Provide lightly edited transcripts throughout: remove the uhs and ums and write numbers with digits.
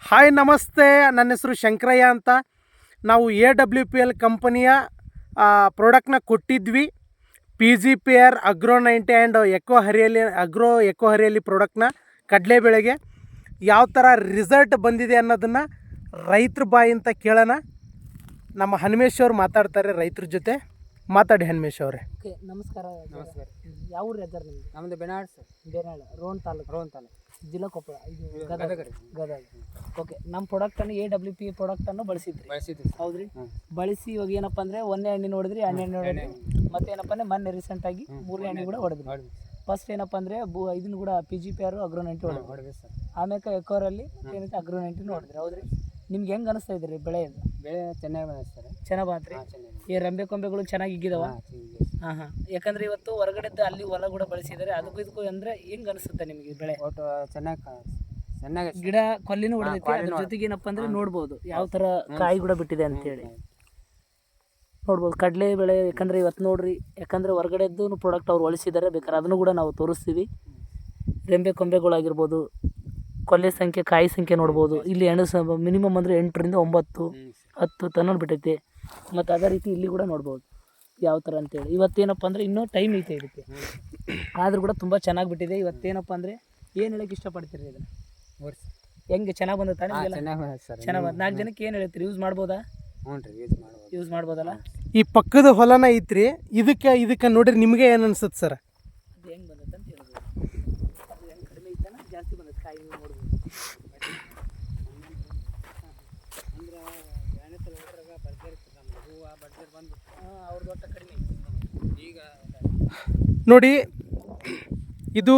Hi ನಮಸ್ತೆ, ನನ್ನ ಹೆಸರು ಶಂಕರಯ್ಯ ಅಂತ. ನಾವು AWPL ಕಂಪನಿಯ ಪ್ರಾಡಕ್ಟ್ನ ಕೊಟ್ಟಿದ್ವಿ. PGPR Agro-90 ಆ್ಯಂಡ್ ಎಕೋ ಹರಿಯಲ್ಲಿ ಪ್ರಾಡಕ್ಟ್ನ ಕಡಲೆಬೇಳೆಗೆ ಯಾವ ಥರ ರಿಸಲ್ಟ್ ಬಂದಿದೆ ಅನ್ನೋದನ್ನು ರೈತರ ಬಾಯಿಂದ ಕೇಳೋಣ. ನಮ್ಮ ಹನುಮೇಶ್ ಅವರು ಮಾತಾಡ್ತಾರೆ ರೈತರ ಜೊತೆ. ಮಾತಾಡಿ ಹನುಮೇಶ್ ಅವರೇ. ಓಕೆ, ನಮಸ್ಕಾರ. ಯಾವ ಊರು ಹೆಸರು ನಿಮ್ಮದು? ನಮ್ಮದು ಬೆನಾಳ್ ಸರ್. ಬೇನಾಳ, ರೋಣ ತಾಲೂಕು, ಜಿಲ್ಲಾ ಕೊಪ್ಪಳ, ಇದು ಗದಗ. ಓಕೆ, ನಮ್ಮ ಪ್ರಾಡಕ್ಟನ್ನು AWP ಪ್ರಾಡಕ್ಟನ್ನು ಬಳಸಿದ್ರಿ ಹೌದ್ರಿ? ಬಳಸಿ ಇವಾಗ ಏನಪ್ಪ ಅಂದರೆ ಒಂದೇ ಎಣ್ಣೆ ನೋಡಿದ್ರಿ, ಎಣ್ಣೆ ಹೊಡೆದ್ರಿ, ಮತ್ತೆ ಏನಪ್ಪ ಅಂದರೆ ಮೊನ್ನೆ ರೀಸೆಂಟಾಗಿ 3 ಎಣ್ಣೆ ಕೂಡ ಹೊಡೆದ್ರಿ. ಫಸ್ಟ್ ಏನಪ್ಪ ಅಂದರೆ ಇದನ್ನು ಕೂಡ PGPR Agro-90 ಹೊಡೆದ್ರಿ ಸರ್. ಆಮೇಲೆ ಎಕೋರಲ್ಲಿ ಏನೈತೆ Agro-90 ಹೊಡೆದ್ರಿ ಹೌದ್ರಿ? ನಿಮ್ಗೆ ಹೆಂಗೆ ಅನಿಸ್ತಾ ಇದ್ರಿ ಬೆಳೆ ಚೆನ್ನಾಗಿ ಬಂದಿದೆ ಸರ್. ಚೆನ್ನಾಗಿ ಬಂತ್ರಿ? ಈ ರೆಂಬೆ ಕೊಂಬೆಗಳು ಚೆನ್ನಾಗಿ ಇದ್ದಿದಾವ? ಹಾಂ. ಯಾಕಂದ್ರೆ ಇವತ್ತು ಹೊರಗಡೆದ್ದು ಅಲ್ಲಿ ಹೊಲ ಕೂಡ ಬಳಸಿದ್ದಾರೆ, ಅದಕ್ಕೂ ಇದಕ್ಕೂ ಅಂದರೆ ಹೆಂಗೆ ಅನಿಸುತ್ತೆ ನಿಮಗೆ ಬೆಳೆ? ಒಟ್ಟು ಚೆನ್ನಾಗಿ ಗಿಡ ಕೊಲ್ಲಿನೂ ಹೊಡೆದೈತಿ, ಅದ್ರ ಜೊತೆಗೆ ಏನಪ್ಪ ಅಂದರೆ ನೋಡ್ಬೋದು ಯಾವ ಥರ ಕಾಯಿ ಕೂಡ ಬಿಟ್ಟಿದೆ ಅಂತೇಳಿ ನೋಡ್ಬೋದು ಕಡಲೆ ಬೆಳೆ. ಯಾಕಂದರೆ ಇವತ್ತು ನೋಡ್ರಿ, ಯಾಕಂದರೆ ಹೊರಗಡೆದ್ದು ಪ್ರಾಡಕ್ಟ್ ಅವ್ರು ಹೊಲಿಸಿದ್ದಾರೆ, ಬೇಕಾದ್ರೆ ಅದನ್ನು ಕೂಡ ನಾವು ತೋರಿಸ್ತೀವಿ. ರೆಂಬೆ ಕೊಂಬೆಗಳಾಗಿರ್ಬೋದು, ಕೊಲ್ಲೆ ಸಂಖ್ಯೆ, ಕಾಯಿ ಸಂಖ್ಯೆ ನೋಡ್ಬೋದು. ಇಲ್ಲಿ ಮಿನಿಮಮ್ ಅಂದರೆ 8 ರಿಂದ 9 10 ತನಕ ಬಿಟ್ಟೈತೆ. ಮತ್ತು ಅದೇ ರೀತಿ ಇಲ್ಲಿ ಕೂಡ ನೋಡ್ಬೋದು ಯಾವ ಥರ ಅಂತೇಳಿ. ಇವತ್ತೇನಪ್ಪ ಅಂದರೆ ಇನ್ನೂ ಟೈಮ್ ಐತೆ ಇದಕ್ಕೆ, ಆದರೂ ಕೂಡ ತುಂಬ ಚೆನ್ನಾಗಿ ಬಿಟ್ಟಿದೆ. ಇವತ್ತೇನಪ್ಪ ಅಂದರೆ ಏನು ಹೇಳಕ್ಕೆ ಇಷ್ಟಪಡ್ತೀರಿ ಇದನ್ನು? ಹೆಂಗೆ ಚೆನ್ನಾಗಿ ಬಂದ ತಾನೇ? ಚೆನ್ನಾಗಿ ಬಂದು 4 ಜನಕ್ಕೆ ಏನು ಹೇಳ್ತೀರಿ? ಯೂಸ್ ಮಾಡ್ಬೋದಾ? ಯೂಸ್ ಮಾಡ್ಬೋದಲ್ಲ? ಈ ಪಕ್ಕದ ಹೊಲನ ಐತ್ರಿ, ಇದಕ್ಕೆ ನೋಡ್ರಿ ನಿಮಗೆ ಏನು ಅನ್ಸುತ್ತೆ ಸರ್? ಅದು ಹೆಂಗೆ ಬಂದತ್ತೆ ಅಂತ ಹೇಳ್ಬೋದು. ಅದು ಹೆಂಗೆ ಕಡಿಮೆ ಐತಾನ ಜಾಸ್ತಿ ಬಂದತ್ತೆ ಕಾಯಿ ನೀವು ನೋಡ್ಬೋದು. ಅವ್ರದ್ದು ಒಟ್ಟು ಕಡಿಮೆ ಈಗ ನೋಡಿ, ಇದು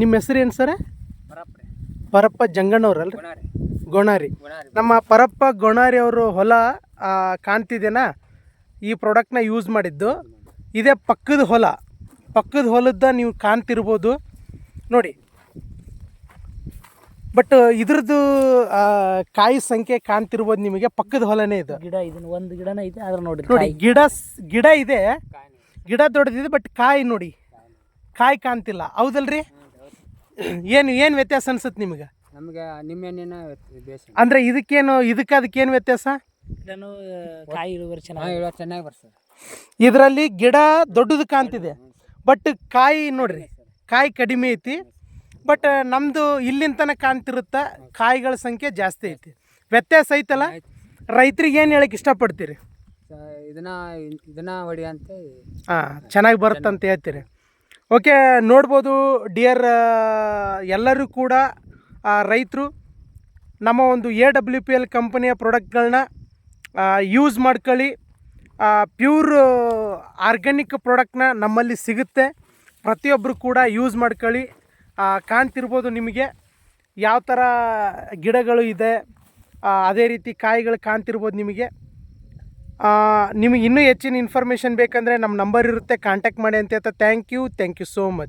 ನಿಮ್ಮ ಹೆಸರು ಏನು ಸರ್? ಪರಪ್ಪ ಜಂಗಣ್ಣವ್ರಲ್ರಿ? ಗೊಣಾರಿ. ನಮ್ಮ ಪರಪ್ಪ ಗೊಣಾರಿ ಅವರು ಹೊಲ ಕಾಣ್ತಿದ್ದೇನಾ? ಈ ಪ್ರಾಡಕ್ಟ್ನ ಯೂಸ್ ಮಾಡಿದ್ದು ಇದೇ ಪಕ್ಕದ ಹೊಲದ ನೀವು ಕಾಣ್ತಿರ್ಬೋದು ನೋಡಿ. ಬಟ್ ಇದ್ರದ್ದು ಕಾಯಿ ಸಂಖ್ಯೆ ಕಾಣ್ತಿರ್ಬೋದು ನಿಮಗೆ. ಪಕ್ಕದ ಹೊಲನೇ ಇದು. ಇದನ್ನು ಒಂದು ಗಿಡನ ಐತೆ, ಆದ್ರೆ ನೋಡಿ ಗಿಡ ಇದೆ, ಗಿಡ ದೊಡ್ಡದಿದೆ, ಬಟ್ ಕಾಯಿ ನೋಡಿ, ಕಾಯಿ ಕಾಣ್ತಿಲ್ಲ. ಹೌದಲ್ರಿ? ಏನು ವ್ಯತ್ಯಾಸ ಅನ್ಸುತ್ತೆ ನಿಮಗೆ? ನಮಗೆ ನಿಮ್ಮೆಣ್ಣಿನ ಅಂದರೆ ಅದಕ್ಕೇನು ವ್ಯತ್ಯಾಸ? ಕಾಯಿ ಇಳುವರಿ ಚೆನ್ನಾಗಿ ಬರ್ತದೆ. ಇದರಲ್ಲಿ ಗಿಡ ದೊಡ್ಡದು ಕಾಣ್ತಿದೆ, ಬಟ್ ಕಾಯಿ ನೋಡ್ರಿ, ಕಾಯಿ ಕಡಿಮೆ ಐತಿ. ಬಟ್ ನಮ್ಮದು ಇಲ್ಲಿನ ತನಕ ಕಾಣ್ತಿರುತ್ತ ಕಾಯಿಗಳ ಸಂಖ್ಯೆ ಜಾಸ್ತಿ ಐತಿ. ವ್ಯತ್ಯಾಸ ಐತಲ್ಲ? ರೈತರಿಗೆ ಏನು ಹೇಳಕ್ಕೆ ಇಷ್ಟಪಡ್ತೀರಿ? ಇದನ್ನ ಹೊಡಿ ಅಂತ ಚೆನ್ನಾಗಿ ಬರುತ್ತಂತ ಹೇಳ್ತೀರಿ. ಓಕೆ, ನೋಡ್ಬೋದು ಡಿಯರ್ ಎಲ್ಲರೂ ಕೂಡ ರೈತರು ನಮ್ಮ ಒಂದು AWPL ಕಂಪನಿಯ ಪ್ರಾಡಕ್ಟ್ಗಳನ್ನ ಯೂಸ್ ಮಾಡ್ಕೊಳ್ಳಿ. ಪ್ಯೂರ್ ಆರ್ಗ್ಯಾನಿಕ್ ಪ್ರಾಡಕ್ಟ್ನ ನಮ್ಮಲ್ಲಿ ಸಿಗುತ್ತೆ. ಪ್ರತಿಯೊಬ್ಬರು ಕೂಡ ಯೂಸ್ ಮಾಡ್ಕೊಳ್ಳಿ. ಕಾಣ್ತಿರ್ಬೋದು ನಿಮಗೆ ಯಾವ ಥರ ಗಿಡಗಳು ಇದೆ, ಅದೇ ರೀತಿ ಕಾಯಿಗಳು ಕಾಣ್ತಿರ್ಬೋದು ನಿಮಗೆ. ನಿಮಗೆ ಇನ್ನೂ ಹೆಚ್ಚಿನ ಇನ್ಫಾರ್ಮೇಷನ್ ಬೇಕಂದರೆ ನಮ್ಮ ನಂಬರ್ ಇರುತ್ತೆ, ಕಾಂಟ್ಯಾಕ್ಟ್ ಮಾಡಿ ಅಂತ ಹೇಳ್ತಾ ಥ್ಯಾಂಕ್ ಯು ಸೋ ಮಚ್.